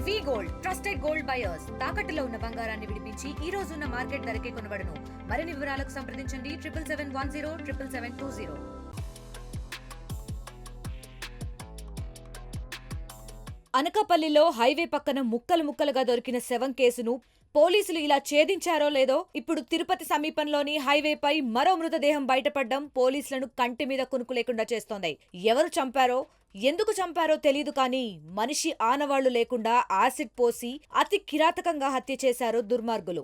వి gold trusted gold buyers తాకట్టులో ఉన్న బంగారాన్ని విడిపించి ఈ రోజు ఉన్న మార్కెట్ ధరకే కొనబడును. మరిన్ని వివరాలకు సంప్రదించండి 7771077720. అనకాపల్లిలో హైవే పక్కన ముక్కలుగా దొరికిన శవం కేసును పోలీసులు ఇలా ఛేదించారో లేదో ఇప్పుడు తిరుపతి సమీపంలోని హైవేపై మరో మృతదేహం బయటపడడం పోలీసులను కంటి మీద కునుకు లేకుండా చేస్తోంది. ఎవరు చంపారో ఎందుకు చంపారో తెలీదు కానీ మనిషి ఆనవాళ్లు లేకుండా యాసిడ్ పోసి అతి కిరాతకంగా హత్య చేశారు దుర్మార్గులు.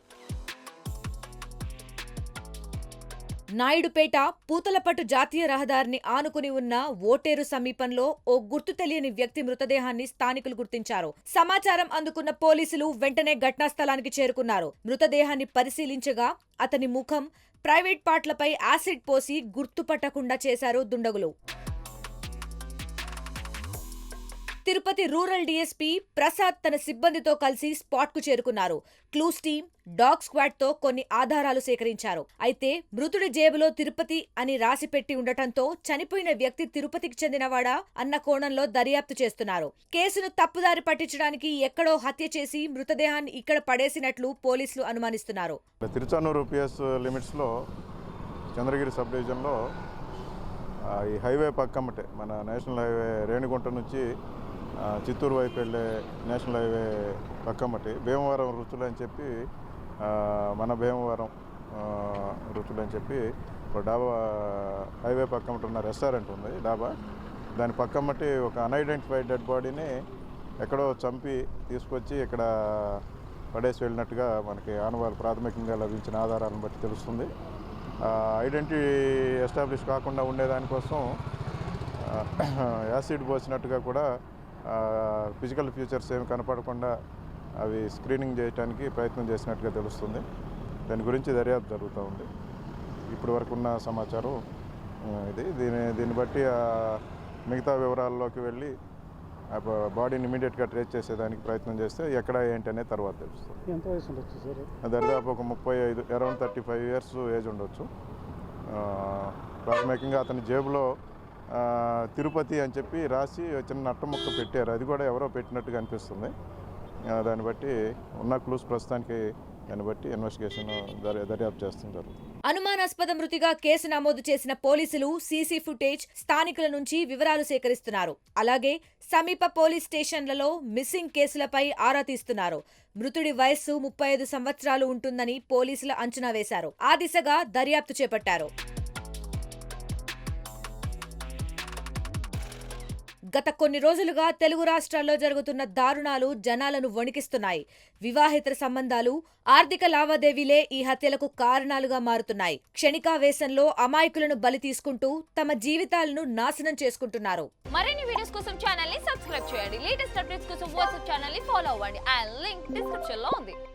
నాయుడుపేట పూతలపట్టు జాతీయ రహదారిని ఆనుకుని ఉన్న ఓటేరు సమీపంలో ఓ గుర్తు తెలియని వ్యక్తి మృతదేహాన్ని స్థానికులు గుర్తించారు. సమాచారం అందుకున్న పోలీసులు వెంటనే ఘటనా స్థలానికి చేరుకున్నారు. మృతదేహాన్ని పరిశీలించగా అతని ముఖం, ప్రైవేట్ పార్ట్లపై యాసిడ్ పోసి గుర్తుపట్టకుండా చేశారు దుండగులు. తిరుపతి రూరల్ డీఎస్పీ ప్రసాద్ తన సిబ్బందితో కలిసి స్పాట్కు చేరుకున్నారు. క్లూస్ టీమ్, డాగ్ స్క్వాడ్ తో కొన్ని ఆధారాలు సేకరించారు. అయితే మృతుడి జేబులో తిరుపతి అని రాసిపెట్టి ఉండటంతో చనిపోయిన వ్యక్తి తిరుపతికి చెందినవాడా అన్న కోణంలో దర్యాప్తు చేస్తున్నారు. కేసును తప్పుదారి పట్టించడానికి ఎక్కడో హత్య చేసి మృతదేహాన్ని ఇక్కడ పడేసినట్లు పోలీసులు అనుమానిస్తున్నారు. తిరుచానూరు పిఎస్ లిమిట్స్లో చంద్రగిరి సబ్ డివిజన్లో ఈ హైవే పక్కమ్మటే మన నేషనల్ హైవే రేణిగుంట నుంచి చిత్తూరు వైపు వెళ్ళే నేషనల్ హైవే పక్కమ్మటి భీమవరం రుచులు అని చెప్పి మన భీమవరం రుచులు అని చెప్పి ఒక డాబా హైవే పక్కమ్మటి ఉన్న రెస్టారెంట్ ఉంది డాబా. దాని పక్కమ్మటి ఒక అన్ఐడెంటిఫైడ్ డెడ్ బాడీని ఎక్కడో చంపి తీసుకొచ్చి ఇక్కడ పడేసి వెళ్ళినట్టుగా మనకి ఆనవాళ్ళు ప్రాథమికంగా లభించిన ఆధారాలను బట్టి తెలుస్తుంది. ఐడెంటిటీ ఎస్టాబ్లిష్ కాకుండా ఉండేదానికోసం యాసిడ్ పోసినట్టుగా కూడా ఫిజికల్ ఫీచర్స్ ఏమి కనపడకుండా అవి స్క్రీనింగ్ చేయడానికి ప్రయత్నం చేసినట్టుగా తెలుస్తుంది. దాని గురించి దర్యాప్తు జరుగుతూ ఉంది. ఇప్పటి వరకు ఉన్న సమాచారం దీన్ని బట్టి మిగతా వివరాల్లోకి వెళ్ళి బాడీని ఇమీడియట్గా ట్రేస్ చేసేదానికి ప్రయత్నం చేస్తే ఎక్కడ ఏంటి అనేది తర్వాత తెలుస్తుంది. ఎంత వయసు ఉండొచ్చు సార్? దాదాపు ఒక 35 అరౌండ్ 35 ఇయర్స్ ఏజ్ ఉండొచ్చు. ప్రాథమికంగా అతని జేబులో తిరుపతి అని చెప్పి రాసి చిన్న నట్ట ముక్క పెట్టారు. అది కూడా ఎవరో పెట్టినట్టుగా అనిపిస్తుంది. దాన్ని బట్టి ఉన్న క్లూస్ ప్రస్తుతానికి దాన్ని బట్టి ఇన్వెస్టిగేషన్ దర్యాప్తు చేస్తున్నారు. అనుమానాస్పద మృతిగా కేసు నమోదు చేసిన పోలీసులు సీసీ ఫుటేజ్, స్థానికుల నుంచి వివరాలు సేకరిస్తున్నారు. అలాగే సమీప పోలీస్ స్టేషన్లలో మిస్సింగ్ కేసులపై ఆరా తీస్తున్నారు. మృతుడి వయస్సు 35 సంవత్సరాలు ఉంటుందని పోలీసులు అంచనా వేశారు. ఆ దిశగా దర్యాప్తు చేపట్టారు. గత కొన్ని రోజులుగా తెలుగు రాష్ట్రాల్లో జరుగుతున్న దారుణాలు జనాలను వణికిస్తున్నాయి. వివాహేతర సంబంధాలు, ఆర్థిక లావాదేవీలే ఈ హత్యలకు కారణాలుగా మారుతున్నాయి. క్షణికావేశంలో అమాయకులను బలి తీసుకుంటూ తమ జీవితాలను నాశనం చేసుకుంటున్నారు. మరిన్ని వీడియోస్ కోసం ఛానల్ ని సబ్స్క్రైబ్ చేయండి. లేటెస్ట్ అప్డేట్స్ కోసం వాట్సాప్ ఛానల్ ని ఫాలో అవ్వండి. ఆ లింక్ డిస్క్రిప్షన్ లో ఉంది.